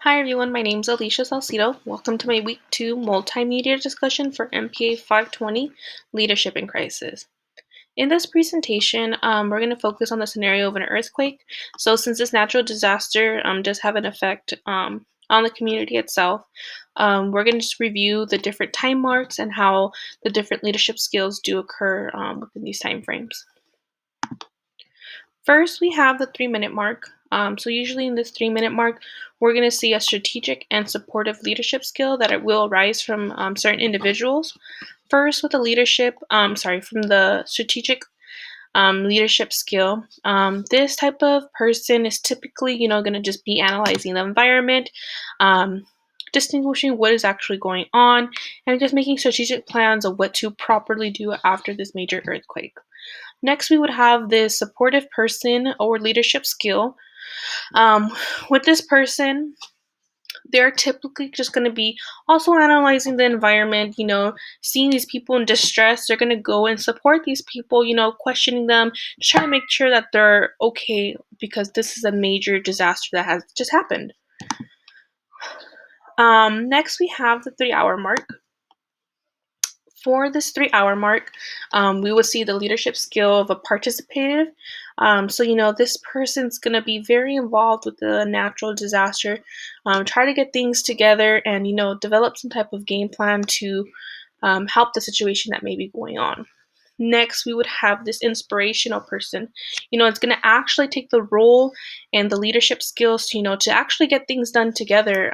Hi everyone, my name is Alicia Salcido. Welcome to my week 2 multimedia discussion for MPA 520 Leadership in Crisis. In this presentation, we're going to focus on the scenario of an earthquake. So since this natural disaster does have an effect on the community itself, we're going to just review the different time marks and how the different leadership skills do occur within these time frames. First, we have the 3-minute mark. So usually in this 3-minute mark, we're going to see a strategic and supportive leadership skill that it will arise from certain individuals. First, with the from the strategic leadership skill, this type of person is typically, going to just be analyzing the environment, distinguishing what is actually going on, and just making strategic plans of what to properly do after this major earthquake. Next, we would have this supportive person or leadership skill. Um, with this person, they're typically just going to be also analyzing the environment, seeing these people in distress. They're going to go and support these people, questioning them, just trying to make sure that they're okay because this is a major disaster that has just happened. Next, we have the 3-hour mark. For this 3-hour mark, we will see the leadership skill of a participative. This person's going to be very involved with the natural disaster, try to get things together and, develop some type of game plan to help the situation that may be going on. Next, we would have this inspirational person. It's going to actually take the role and the leadership skills, to actually get things done together.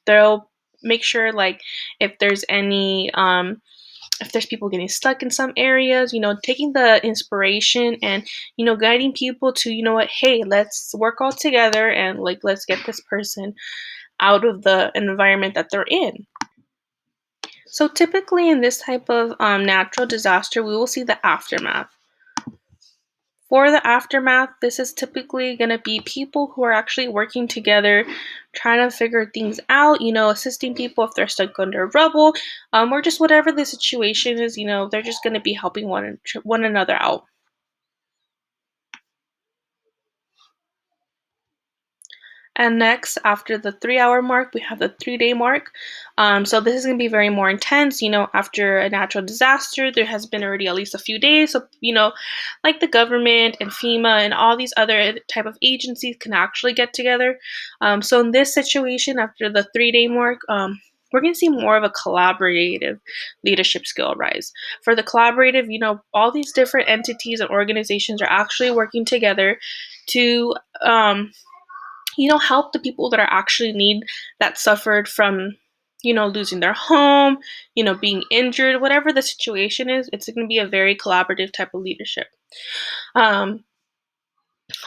They'll make sure, like, if there's any if there's people getting stuck in some areas, taking the inspiration and, guiding people to, what, hey, let's work all together and, like, let's get this person out of the environment that they're in. So typically in this type of natural disaster, we will see the aftermath. For the aftermath, this is typically going to be people who are actually working together, trying to figure things out, assisting people if they're stuck under rubble, or just whatever the situation is, they're just going to be helping one another out. And next, after the 3-hour mark, we have the 3-day mark. So this is going to be very more intense. After a natural disaster, there has been already at least a few days. So, like the government and FEMA and all these other type of agencies can actually get together. So in this situation, after the 3-day mark, we're going to see more of a collaborative leadership skill rise. For the collaborative, all these different entities and organizations are actually working together to help the people that are actually in need, that suffered from, losing their home, being injured, whatever the situation is. It's going to be a very collaborative type of leadership. Um,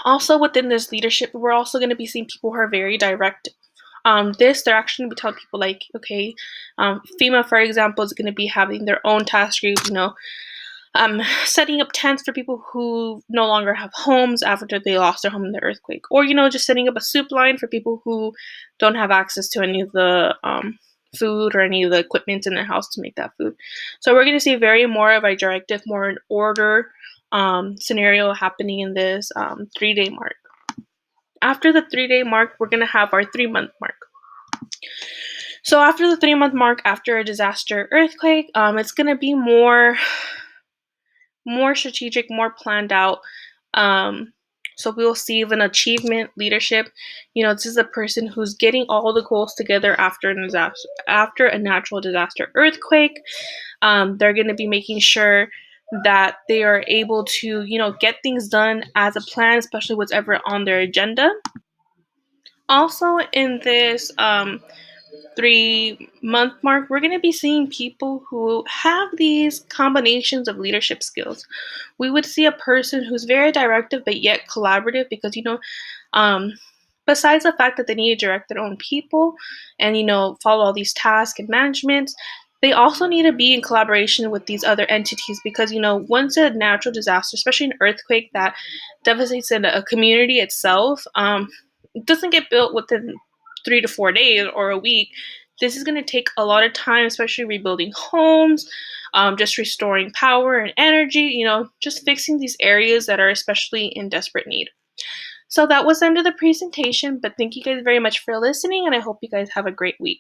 Also, within this leadership, we're also going to be seeing people who are very direct. They're actually going to be telling people, like, okay, FEMA, for example, is going to be having their own task group, setting up tents for people who no longer have homes after they lost their home in the earthquake, or just setting up a soup line for people who don't have access to any of the food or any of the equipment in their house to make that food. So we're going to see very more of a directive, more an order scenario happening in this 3-day mark. After the 3-day mark, we're going to have our 3-month mark. So after the 3-month mark, after a disaster earthquake, it's going to be more strategic, more planned out. So we will see an achievement leadership. This is a person who's getting all the goals together after a natural disaster earthquake. They're going to be making sure that they are able to, get things done as a plan, especially whatever on their agenda. Also, in this 3-month mark, we're going to be seeing people who have these combinations of leadership skills. We would see a person who's very directive but yet collaborative because, besides the fact that they need to direct their own people and, follow all these tasks and management, they also need to be in collaboration with these other entities because, once a natural disaster, especially an earthquake that devastates a community itself, it doesn't get built within 3 to 4 days or a week. This is going to take a lot of time, especially rebuilding homes, just restoring power and energy, just fixing these areas that are especially in desperate need. So that was the end of the presentation, but thank you guys very much for listening, and I hope you guys have a great week.